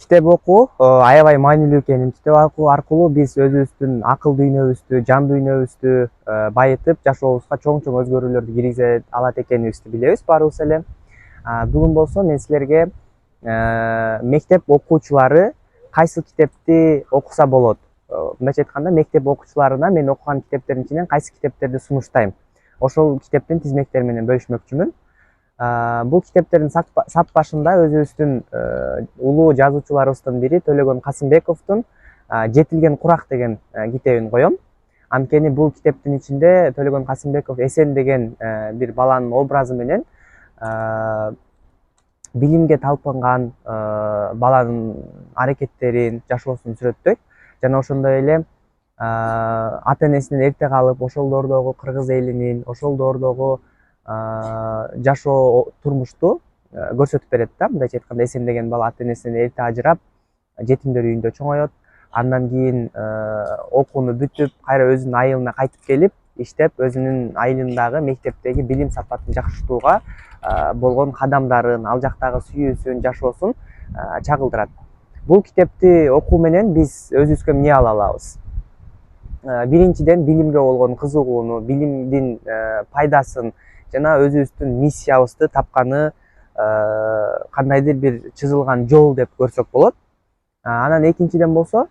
китеп окуу аябай маанилүү экенин, китеп окуу аркылуу биз өзүбүздүн акыл дүйнөбүздү, жан дүйнөбүздү байытып, жашообузга чоң өзгөрүүлөрдү киргизе алат экенибизди билебиз баарыбыз эле. Бүгүн болсо мен силерге мектеп окуучулары кайсы китепти окуса болот, мындайча айтканда мектеп окуучуларына мен окуган китептердин ичинен кайсы китептерди сунуштайм, ошол китептин тизмектери менен бөлүшмөкчүмүн. Бул китептердин сап башында өзүбүздүн улуу жазуучуларыбыздын бири Төлөгөн Касымбековдун Жетилген курак деген китебин коем. Анткени бул китептин ичинде Төлөгөн Касымбеков Эсен деген бир баланын образы менен билимге талпынган баланын аракеттерин, жашоосун сүрөттөйт жана ошондой эле ата энесинен эрте калып, ошол доордогу кыргыз элинин, ошол доордогу жашоо турмушту көрсөтүп берет да. Мындайча айтканда Эсен деген бала ата энесинен эрте ажырап, жетимдер үйүндө чоңоет. Андан кийин окууну бүтүп, кайра өзүнүн айылына кайтып келип, иштеп, өзүнүн айылындагы мектептеги билим сапатын жакшыртууга болгон кадамдарын, ал жактагы сүйүүсүн, жашоосун чагылдырат. Бул китепти окуу менен биз өзүбүзгө эмне ала алабыз? Биринчиден, билимге болгон кызыгууну, билимдин пайдасын жана өзүбүздүн миссиябызды тапканы кандайдыр бир чызылган жол деп көрсөк болот. Анан экинчиден болсо,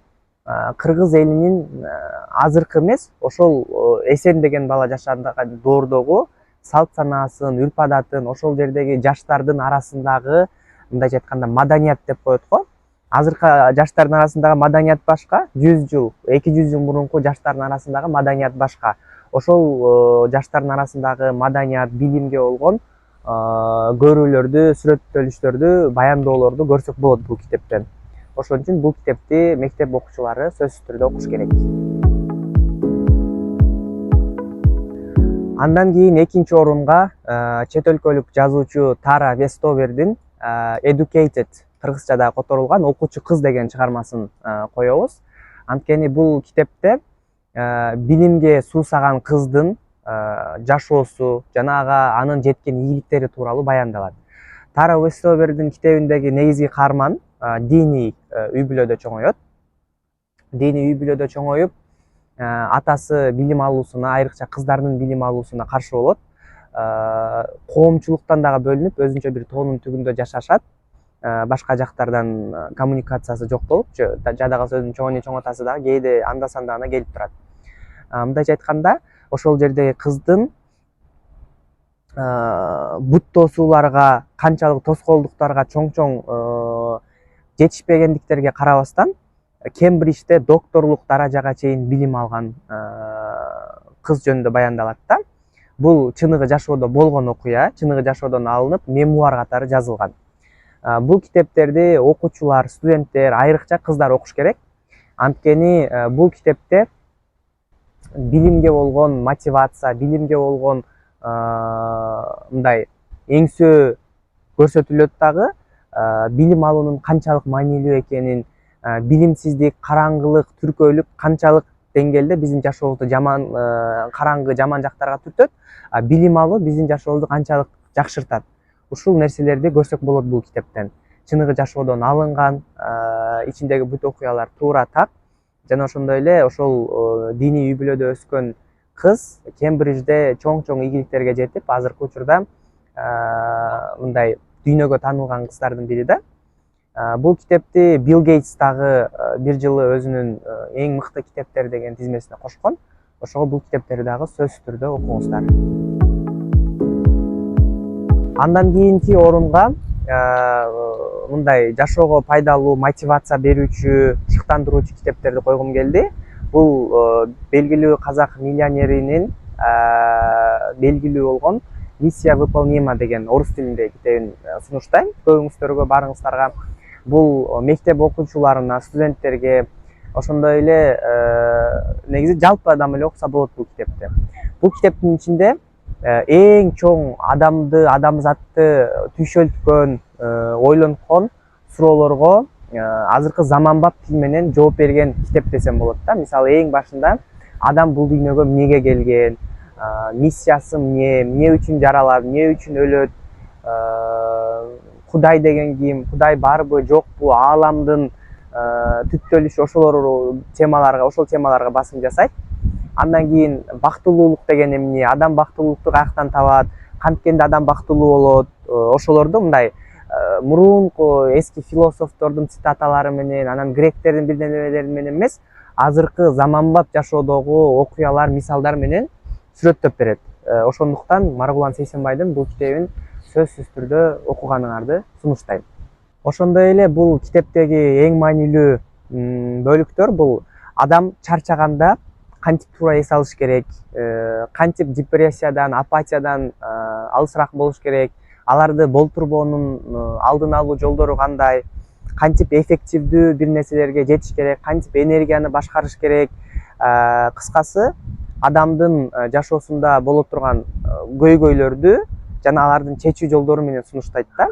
кыргыз элинин азыркы эмес, ошол Эсен деген бала жашаган доордогу салт санаасын, үрп адатын, ошол жердеги жаштардын арасындагы, мындайча айтканда маданият деп коет го. Азыркы жаштардын арасындагы маданият башка, 100 жыл, 200 жыл мурунку жаштардын арасындагы маданият башка. Ошол жаштардын арасындагы маданият, билимге болгон көрүүлөрдү, сүрөттөлүштөрдү, баяндоолорду көрсөк болот бул китептен. Ошон үчүн бул китепти мектеп окуучулары сөзсүз түрдө окуш керек. Андан кийин экинчи орунга чет өлкөлүк жазуучу Тара Вестобердин Educated, кыргызчада которулган Окуучу кыз деген чыгармасын коебуз. Анткени бул китепте билимге суусаган кыздын жашоосу жана анын жеткен ийгиликтери тууралуу баяндалат. Тара Вестобердин китебиндеги негизги каарман диний үй бүлөдө чоңоет. Диний үй бүлөдө чоңоюп, атасы билим алуусуна, айрыкча кыздардын билим алуусуна каршы болот. Коомчулуктан дагы бөлүнүп, өзүнчө бир тоонун түбүндө жашашат. Башка жактардан коммуникациясы жок болуп, жада калса өзүнүн чоң эне чоң атасы дагы кээде анда санда гана келип турат. Мындайча айтканда, ошол жердеги кыздын бут тосууларга, канчалык тоскоолдуктарга чоң жетишпегендиктерге карабастан, Кембриджде докторлук даражага чейин билим алган кыз жөнүндө баяндалат да. Бул чыныгы жашоодо болгон окуя, чыныгы жашоодон алынып, мемуар катары жазылган. Бул китептерди окуучулар, студенттер, айрыкча кыздар окуш керек. Анткени бул китепте билимге болгон мотивация, билимге болгон мындай эңсөө көрсөтүлөт дагы, билим алуунун канчалык маанилүү экенин, билимсиздик, караңгылык, түркөөлүк канчалык деңгээлде биздин жашообузду жаман, караңгы, жаман жактарга түртөт, билим алуу биздин жашообузду канчалык жакшыртат. Ушул нерселерди көрсөк болот бул китептен. Чыныгы жашоодон алынган, ичиндеги бүт окуялар туура так. Жана ошондой эле ошол диний үй бүлөдө өскөн кыз Кембриджде чоң ийгиликтерге жетип, азыркы учурда мындай дүйнөгө таанылган кыздардын бири да. Бул китепти Билл Гейтс дагы бир жылы өзүнүн эң мыкты китептер деген тизмесине кошкон. Ошого бул китептерди дагы сөзсүз түрдө окуңуздар. Андан кийинки орунга мындай жашоого пайдалуу, мотивация берүүчү, чыктандыруучу китептерди койгум келди. Бул белгилүү казак миллионеринин белгилүү болгон Миссия выполнима деген орус тилиндеги китебин сунуштайм көбүңүздөргө, баарыңыздарга. Бул мектеп окуучуларына, студенттерге, ошондой эле негизи жалпы адам эле окуса болот бул китепти. Бул китептин ичинде эң чоң адамзатты түйшөлткөн, ойлонткон суроолорго азыркы заманбап тил менен жооп берген китеп десем болот да. Мисалы, эң башында адам бул дүйнөгө эмнеге келген, миссиясы эмне үчүн жаралат, эмне үчүн өлөт, Кудай деген ким, Кудай барбы жокпу, ааламдын түптөлүшү, ошол темаларга басым жасайт. Андан кийин бактылуулук деген эмне, адам бактылуулукту каяктан табат, канткенде адам бактылуу болот, ошолорду мындай мурунку эски философтордун цитаталары менен, анан гректердин бирдемелери менен эмес, азыркы заманбап жашоодогу окуялар, мисалдар менен сүрөттөп берет. Ошондуктан Маргулан Сейсенбайдын бул китебин сөзсүз түрдө окуганыңарды сунуштайм. Ошондой эле бул китептеги эң маанилүү бөлүктөр бул адам чарчаганда кантип туура эс алыш керек, кантип депрессиядан, апатиядан алысыраак болуш керек, аларды болтурбоонун алдын алуу жолдору кандай, кантип эффективдүү бир нерселерге жетиш керек, кантип энергияны башкарыш керек. Кыскасы, адамдын жашоосунда боло турган көйгөйлөрдү жана алардын чечүү жолдору менен сунуштайт да.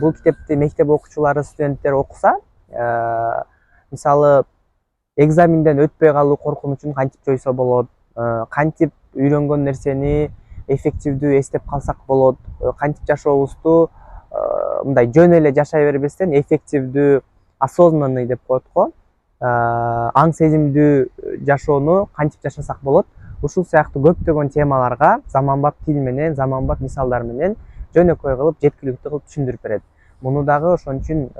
Бул китепти мектеп окуучулары, студенттер окуса, мисалы экзаменден өтпөй калуу коркунучун кантип жойсо болот, кантип үйрөнгөн нерсени эффективдүү эстеп калсак болот, кантип жашообузду мындай жөн эле жашай бербестен эффективдүү, осознанный деп коет го, аң сезимдүү жашоону кантип жашасак болот. Ушул сыяктуу көптөгөн темаларга заманбап тил менен, заманбап мисалдар менен жөнөкөй кылып, жеткиликтүү кылып түшүндүрүп берет. Муну дагы ошон үчүн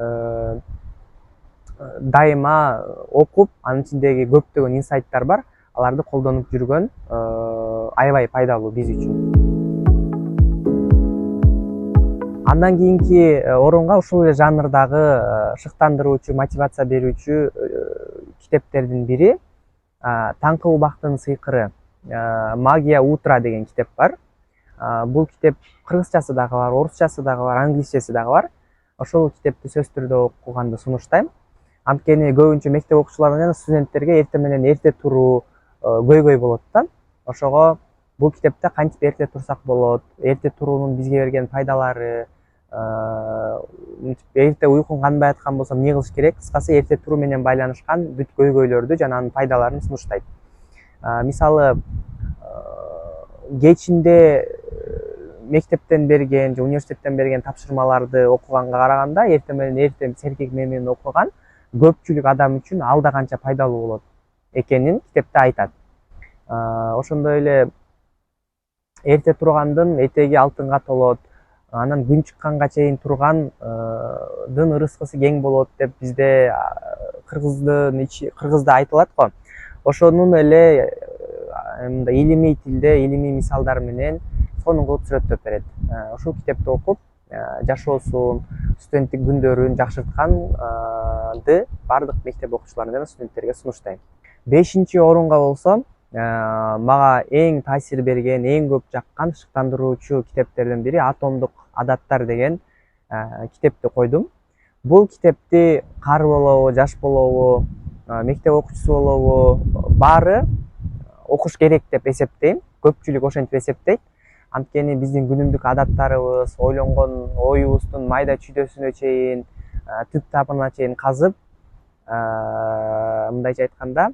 дайыма окуп, анын ичиндеги көптөгөн инсайттар бар, аларды колдонуп жүргөн аябай пайдалуу биз үчүн. Андан кийинки орунга ушул эле жанрдагы шыктандыруучу, мотивация берүүчү китептердин бири Таңкы убактын сыйкыры, Магия утра деген китеп бар. Бул китеп кыргызчасы дагы бар, орусчасы дагы бар, англисчеси дагы бар. Ошол китепти сөзсүз түрдө окуганды сунуштайм. Анткени көбүнчө мектеп окуучулары менен студенттерге эртең менен эрте туруу көйгөй болот да. Ошого бул китепте кантип эрте турсак болот, эрте туруунун бизге берген пайдалары, эрте уйкун канбай аткан болсо эмне кылыш керек, кыскасы эрте туруу менен байланышкан бүт көйгөйлөрдү жана анын пайдаларын сунуштайт. Мисалы, кечинде мектептен берген же университеттен берген тапшырмаларды окуганга караганда эртең менен эрте серкек менен окуган көпчүлүк адам үчүн алда канча пайдалуу болот экенин китепте айтат. Ошондой эле эрте тургандын этеги алтынга толот, анан күн чыкканга чейин тургандын ырыскысы кең болот деп бизде кыргызда айтылат го. Ошонун эле мындай илимий тилде, илимий мисалдар менен сонун кылып сүрөттөп берет. Ушул китепти окуп, жашоосун, студенттик күндөрүн жакшыртканды бардык мектеп окуучуларына жана студенттерге сунуштайм. 5-орунга болсо, мага эң таасир берген, эң көп жаккан шыктандыруучу китептердин бири Атомдук адаттар деген китепти койдум. Бул китепти кары болобу, жаш болобу, мектеп окуучусу болобу, баары окуш керек деп эсептейм. Көпчүлүк ошентип эсептейт. Анткени биздин күнүмдүк адаттарыбыз, ойлонгон оюбуздун майда чүйдөсүнө чейин, түп табына чейин казып, мындайча айтканда,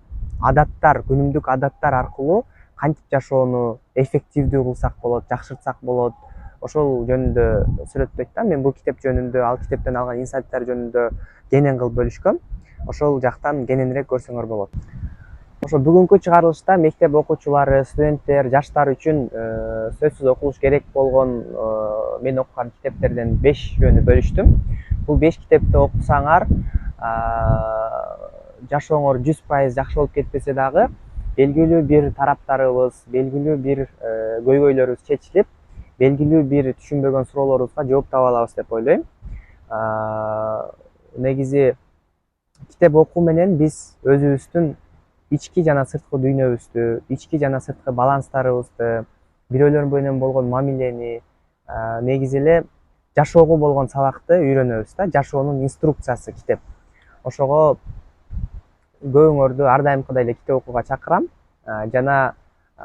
адаттар, күнүмдүк адаттар аркылуу кантип жашоону эффективдүү кылсак болот, жакшыртсак болот, ошол жөнүндө сүрөттөйт да. Мен бул китеп жөнүндө, ал китептен алган инсайттар жөнүндө кенен кылып бөлүшкөм. Ошол жактан кененирээк көрсөңөр болот. Ошо бүгүнкү чыгарылышта мектеп окуучулары, студенттер, жаштар үчүн сөзсүз окулуш керек болгон мен окуган китептерден 5 жөнү бөлүштүм. Бул 5 китепти окусаңар, жашооңор 100% жакшы болуп кетпесе дагы, белгилүү бир тараптарыбыз, белгилүү бир көйгөйлөрүбүз чечилип, белгилүү бир түшүнбөгөн суроолорубузга жооп таба алабыз деп ойлойм. Негизи китеп окуу менен биз өзүбүздүн ички жана сырткы дүйнөбүздү, ички жана сырткы баланстарыбызды, бирөөлөр менен болгон мамилени, негизи эле жашоого болгон сабакты үйрөнөбүз да. Жашоонун инструкциясы китеп. Ошого көбүңөрдү ар дайымкыдай эле китеп окууга чакырам. Жана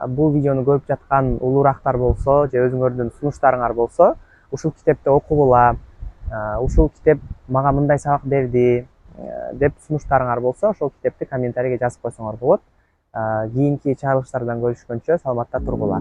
бул видеону көрүп жаткан улуурактар болсо, же өзүңөрдүн сунуштарыңар болсо, ушул китепти окугула, ушул китеп мага мындай сабак берди деп сунуштарыңар болсо, ошол китепти комментарийге жазып койсоңор болот. Кийинки чыгарылыштардан көрүшкөнчө саламатта тургула.